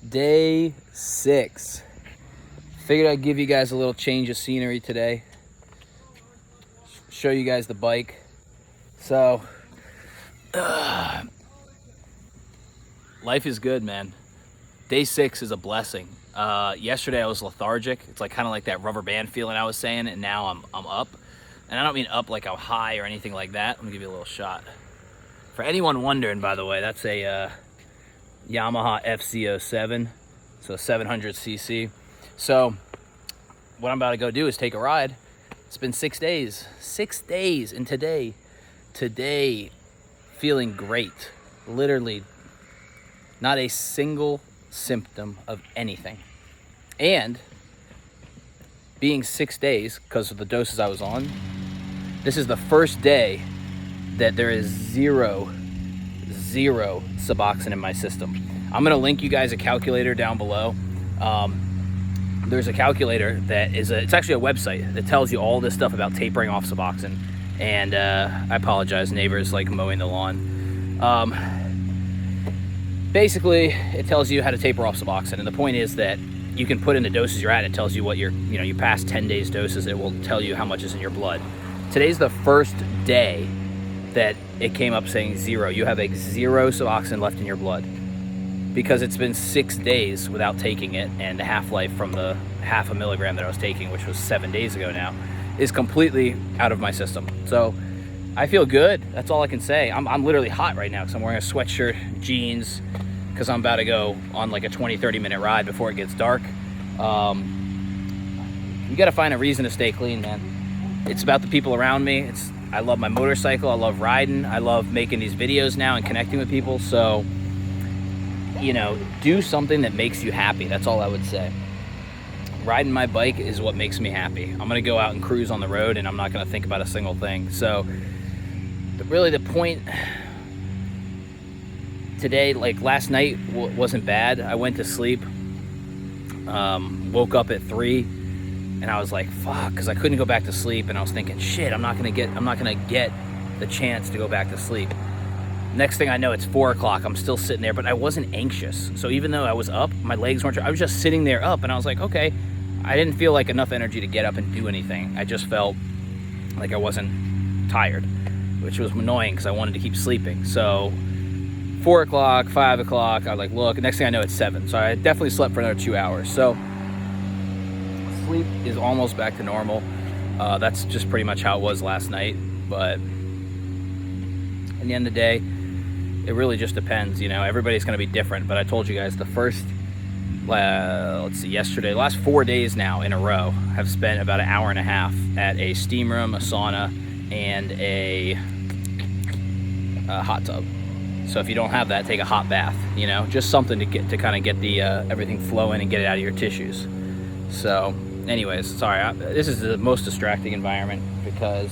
Day 6. Figured I'd give you guys a little change of scenery today. Show you guys the bike. So, life is good, man. Day 6 is a blessing. Yesterday I was lethargic. It's like kind of like that rubber band feeling I was saying, and now I'm up. And I don't mean up like I'm high or anything like that. Let me give you a little shot. For anyone wondering, by the way, that's a Yamaha FC07, so 700cc. So what I'm about to go do is take a ride. It's been 6 days, and today feeling great. Literally not a single symptom of anything. And being 6 days, because of the doses I was on, this is the first day that there is zero suboxone in my system. I'm gonna link you guys a calculator down below. There's a calculator that is it's actually a website that tells you all this stuff about tapering off suboxone. And I apologize, neighbors like mowing the lawn. Basically, it tells you how to taper off suboxone, and the point is that you can put in the doses you're at. It tells you what you passed 10 days doses. It will tell you how much is in your blood. Today's the first day that it came up saying 0. You have 0 suboxone left in your blood, because it's been 6 days without taking it, and the half-life from the half a milligram that I was taking, which was 7 days ago now, is completely out of my system. So I feel good. That's all I can say. I'm literally hot right now because I'm wearing a sweatshirt, jeans, because I'm about to go on like a 20-30 minute ride before it gets dark. You got to find a reason to stay clean, man. It's about the people around me. I love my motorcycle. I love riding. I love making these videos now and connecting with people. So, do something that makes you happy. That's all I would say. Riding my bike is what makes me happy. I'm gonna go out and cruise on the road, and I'm not gonna think about a single thing. So really the point today, like last night wasn't bad. I went to sleep, woke up at 3, and I was like, fuck, because I couldn't go back to sleep, and I was thinking, shit, I'm not gonna get the chance to go back to sleep. Next thing I know, it's 4 o'clock. I'm still sitting there, but I wasn't anxious. So even though I was up, my legs weren't, I was just sitting there up, and I was like, okay. I didn't feel like enough energy to get up and do anything. I just felt like I wasn't tired, which was annoying because I wanted to keep sleeping. So 4 o'clock, 5 o'clock, I was like, look, next thing I know, it's 7. So I definitely slept for another 2 hours. So sleep is almost back to normal. That's just pretty much how it was last night. But in the end of the day, it really just depends. Everybody's going to be different. But I told you guys the first, yesterday, the last 4 days now in a row, have spent about an hour and a half at a steam room, a sauna, and a hot tub. So if you don't have that, take a hot bath. Just something to kind of get the everything flowing and get it out of your tissues. So, anyways, sorry, this is the most distracting environment because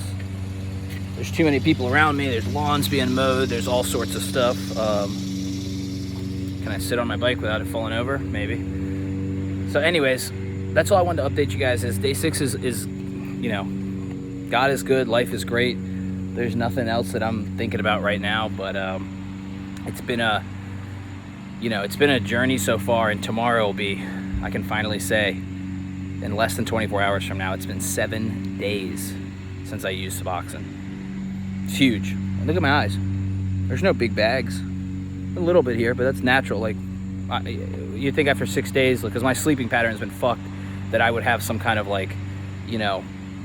there's too many people around me. There's lawns being mowed. There's all sorts of stuff. Can I sit on my bike without it falling over? Maybe. So anyways, that's all I wanted to update you guys is day 6 is God is good. Life is great. There's nothing else that I'm thinking about right now, but it's been a journey so far, and tomorrow will be, I can finally say, in less than 24 hours from now, it's been 7 days since I used Suboxone. It's huge. And look at my eyes. There's no big bags. A little bit here, but that's natural. Like, you think after 6 days, because my sleeping pattern has been fucked, that I would have some kind of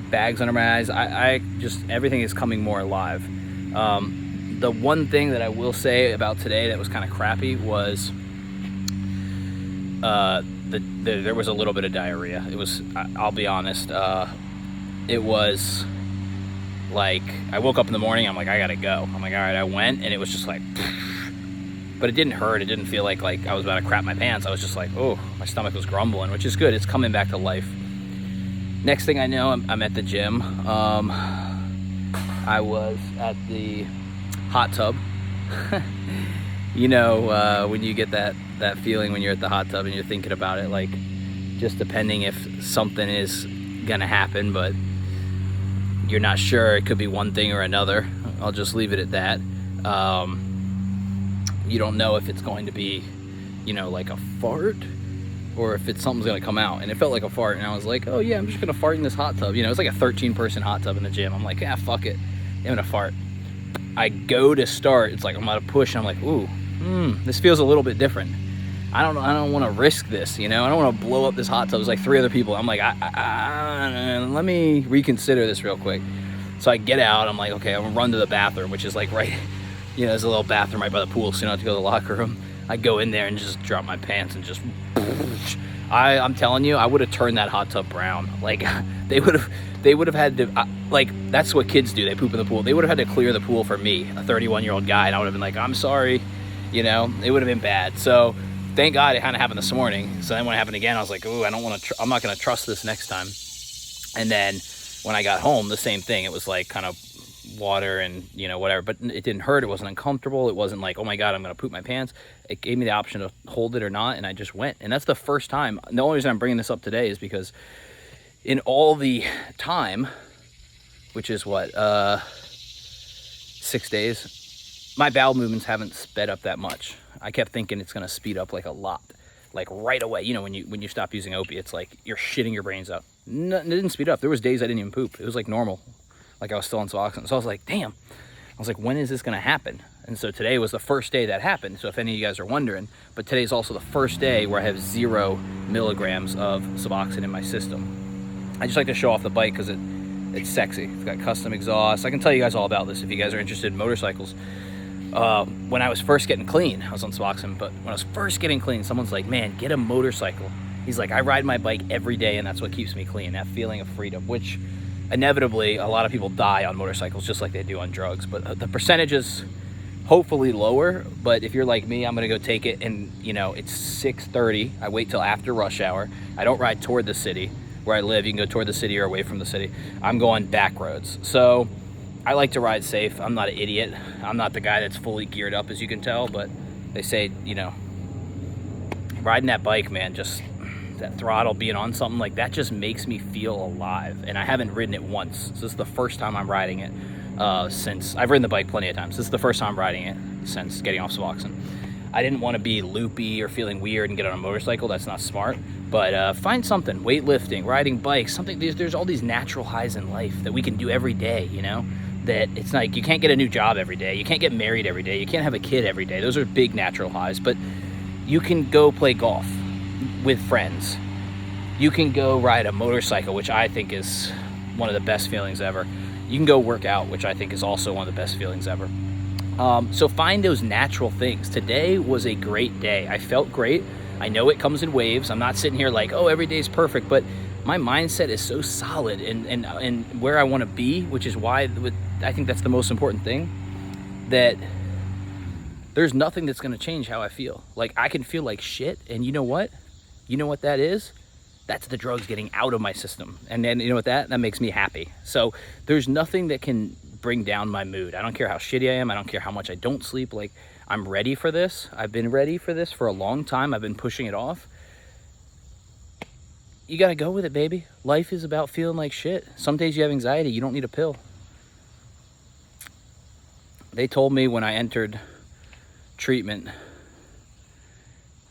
bags under my eyes. I just, everything is coming more alive. The one thing that I will say about today that was kind of crappy was there was a little bit of diarrhea. It was, I'll be honest, it was like, I woke up in the morning, I'm like, I gotta go. I'm like, all right, I went, and it was just like, but it didn't hurt. It didn't feel like I was about to crap my pants. I was just like, oh, my stomach was grumbling, which is good. It's coming back to life. Next thing I know, I'm at the gym. I was at the hot tub. When you get that feeling when you're at the hot tub and you're thinking about it, like, just depending if something is gonna happen, but you're not sure. It could be one thing or another. I'll just leave it at that. You don't know if it's going to be, you know, like a fart, or if it's something's gonna come out. And it felt like a fart, and I was like, oh yeah, I'm just gonna fart in this hot tub. You know, it's like a 13-person hot tub in the gym. I'm like, yeah, fuck it, I'm gonna fart. I go to start, it's like I'm about to push, and I'm like, ooh, this feels a little bit different. I don't want to risk this, you know. I don't want to blow up this hot tub. There's like 3 other people. I'm like, let me reconsider this real quick. So I get out. I'm like, okay, I'm gonna run to the bathroom, which is like right, you know, there's a little bathroom right by the pool, so you don't have to go to the locker room. I go in there and just drop my pants and just, I'm telling you, I would have turned that hot tub brown. Like they would have had to, like, that's what kids do. They poop in the pool. They would have had to clear the pool for me, a 31-year-old guy, and I would have been like, I'm sorry, you know. It would have been bad. So thank God it kind of happened this morning. So then when it happened again, I was like, ooh, I'm not going to trust this next time. And then when I got home, the same thing. It was like kind of water and, you know, whatever, but it didn't hurt. It wasn't uncomfortable. It wasn't like, oh my God, I'm going to poop my pants. It gave me the option to hold it or not. And I just went. And that's the first time. The only reason I'm bringing this up today is because in all the time, which is what, 6 days, my bowel movements haven't sped up that much. I kept thinking it's going to speed up like a lot, like right away. You know, when you stop using opiates, like you're shitting your brains out. No, it didn't speed up. There was days I didn't even poop. It was like normal, like I was still on suboxone. So I was like, damn. I was like, when is this going to happen? And so today was the first day that happened. So if any of you guys are wondering, but today's also the first day where I have 0 milligrams of suboxone in my system. I just like to show off the bike because it's sexy. It's got custom exhaust. I can tell you guys all about this if you guys are interested in motorcycles. When I was first getting clean, I was on suboxone, but when I was first getting clean, someone's like, man, get a motorcycle. He's like, I ride my bike every day, and that's what keeps me clean, that feeling of freedom, which inevitably a lot of people die on motorcycles just like they do on drugs. But the percentage is hopefully lower. But if you're like me, I'm going to go take it, and, you know, it's 6:30. I wait till after rush hour. I don't ride toward the city where I live. You can go toward the city or away from the city. I'm going back roads. So I like to ride safe. I'm not an idiot. I'm not the guy that's fully geared up, as you can tell, but they say, you know, riding that bike, man, just that throttle, being on something like that just makes me feel alive. And I haven't ridden it once. So this is the first time I'm riding it since, I've ridden the bike plenty of times. This is the first time I'm riding it since getting off suboxone. I didn't want to be loopy or feeling weird and get on a motorcycle. That's not smart. But find something, weightlifting, riding bikes, something. There's all these natural highs in life that we can do every day, you know? That it's like, you can't get a new job every day. You can't get married every day. You can't have a kid every day. Those are big natural highs. But you can go play golf with friends. You can go ride a motorcycle, which I think is one of the best feelings ever. You can go work out, which I think is also one of the best feelings ever. So find those natural things. Today was a great day. I felt great. I know it comes in waves. I'm not sitting here like, oh, every day's perfect, but my mindset is so solid and where I want to be, which is why I think that's the most important thing, that there's nothing that's going to change how I feel. Like, I can feel like shit, and you know what? You know what that is? That's the drugs getting out of my system. And then, you know what, that makes me happy. So there's nothing that can bring down my mood. I don't care how shitty I am. I don't care how much I don't sleep. Like, I'm ready for this. I've been ready for this for a long time. I've been pushing it off. You got to go with it, baby. Life is about feeling like shit. Some days you have anxiety. You don't need a pill. They told me when I entered treatment,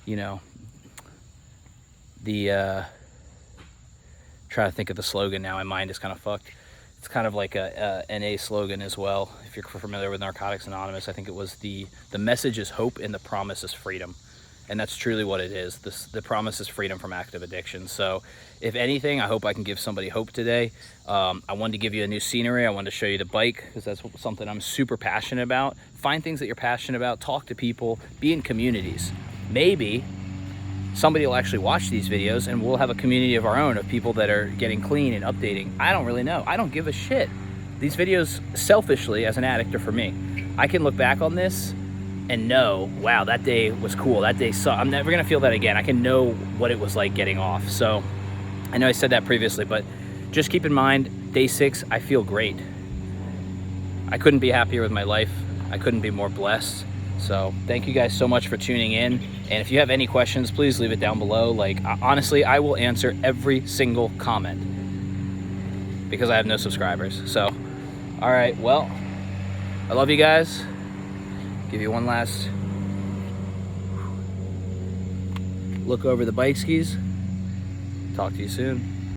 you know, try to think of the slogan now. My mind is kind of fucked. It's kind of like a NA slogan as well. If you're familiar with Narcotics Anonymous, I think it was the message is hope and the promise is freedom. And that's truly what it is. The promise is freedom from active addiction. So if anything, I hope I can give somebody hope today. I wanted to give you a new scenery. I wanted to show you the bike because that's something I'm super passionate about. Find things that you're passionate about. Talk to people. Be in communities. Maybe somebody will actually watch these videos and we'll have a community of our own of people that are getting clean and updating. I don't really know. I don't give a shit. These videos, selfishly, as an addict, are for me. I can look back on this and know, wow, that day was cool. That day sucked. I'm never gonna feel that again. I can know what it was like getting off. So I know I said that previously, but just keep in mind, day 6, I feel great. I couldn't be happier with my life. I couldn't be more blessed. So thank you guys so much for tuning in. And if you have any questions, please leave it down below. Like, honestly, I will answer every single comment because I have no subscribers. So, all right, well, I love you guys. Give you one last look over the bike skis. Talk to you soon.